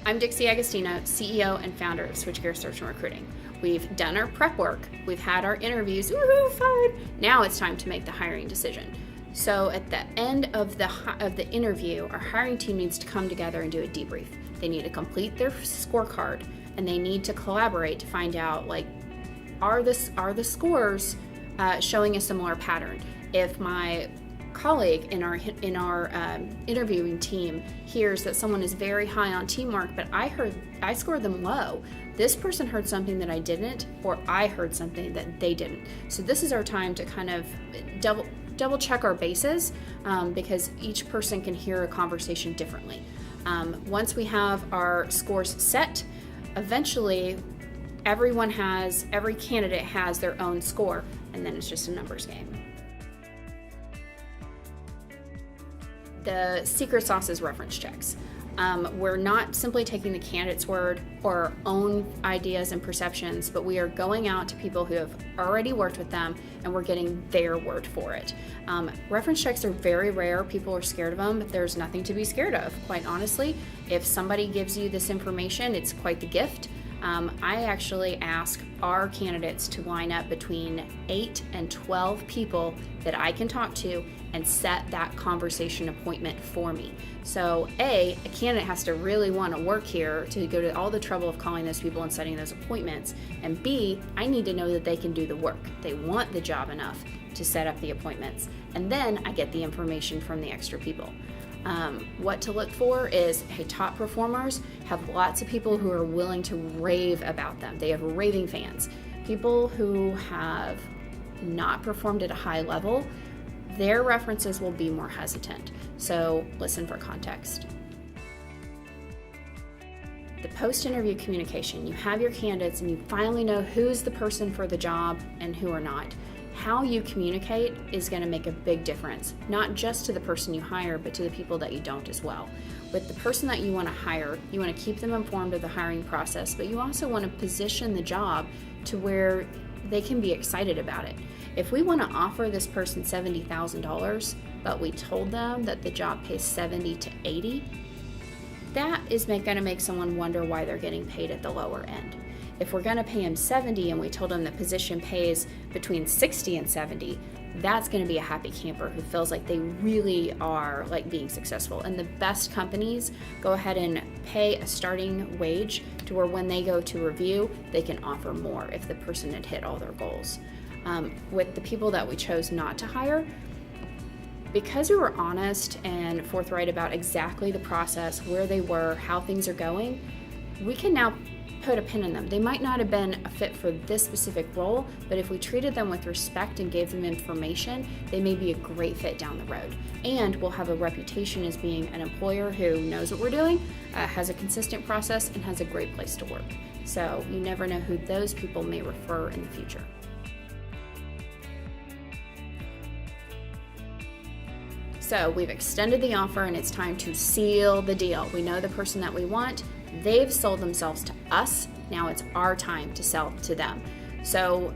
I'm Dixie Agostino, CEO and founder of Switchgear Search and Recruiting. We've done our prep work, we've had our interviews, woohoo, fun! Now it's time to make the hiring decision. So at the end of the interview, our hiring team needs to come together and do a debrief. They need to complete their scorecard, and they need to collaborate to find out, like, are the scores showing a similar pattern? If my colleague in our interviewing team hears that someone is very high on teamwork, but I scored them low, this person heard something that I didn't, or I heard something that they didn't. So this is our time to kind of double check our bases, because each person can hear a conversation differently. Once we have our scores set, eventually every candidate has their own score, and then it's just a numbers game. The secret sauce is reference checks. We're not simply taking the candidate's word or our own ideas and perceptions, but we are going out to people who have already worked with them, and we're getting their word for it. Reference checks are very rare. People are scared of them, but there's nothing to be scared of, quite honestly. If somebody gives you this information, it's quite the gift. I actually ask our candidates to line up between 8 and 12 people that I can talk to and set that conversation appointment for me. So a candidate has to really want to work here to go to all the trouble of calling those people and setting those appointments. And B, I need to know that they can do the work. They want the job enough to set up the appointments. And then I get the information from the extra people. What to look for is, hey, top performers have lots of people who are willing to rave about them. They have raving fans. People who have not performed at a high level, their references will be more hesitant. So listen for context. The post-interview communication, you have your candidates and you finally know who's the person for the job and who are not. How you communicate is going to make a big difference, not just to the person you hire, but to the people that you don't as well. With the person that you want to hire, you want to keep them informed of the hiring process, but you also want to position the job to where they can be excited about it. If we want to offer this person $70,000, but we told them that the job pays $70,000 to $80,000, that is going to make someone wonder why they're getting paid at the lower end. If we're going to pay him $70,000 and we told him the position pays between $60,000 and $70,000, that's going to be a happy camper who feels like they really are like being successful. And the best companies go ahead and pay a starting wage to where when they go to review, they can offer more if the person had hit all their goals. With the people that we chose not to hire, because we were honest and forthright about exactly the process, where they were, how things are going, we can now put a pin in them. They might not have been a fit for this specific role, but if we treated them with respect and gave them information, they may be a great fit down the road. And we'll have a reputation as being an employer who knows what we're doing, has a consistent process, and has a great place to work. So you never know who those people may refer in the future. So we've extended the offer and it's time to seal the deal. We know the person that we want. They've sold themselves to us. Now it's our time to sell to them. So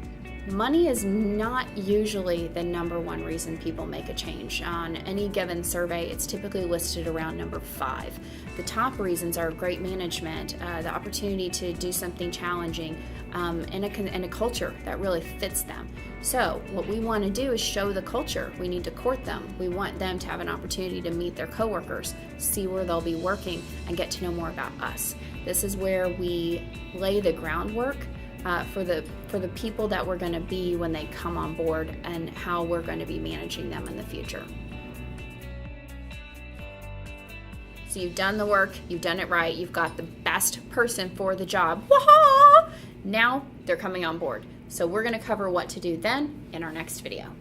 money is not usually the number one reason people make a change. On any given survey, it's typically listed around number 5. The top reasons are great management, the opportunity to do something challenging, and a culture that really fits them. So what we want to do is show the culture. We need to court them. We want them to have an opportunity to meet their coworkers, see where they'll be working, and get to know more about us. This is where we lay the groundwork for the people that we're going to be when they come on board and how we're going to be managing them in the future. So you've done the work, you've done it right, you've got the best person for the job. Wah-ha! Now they're coming on board. So we're going to cover what to do then in our next video.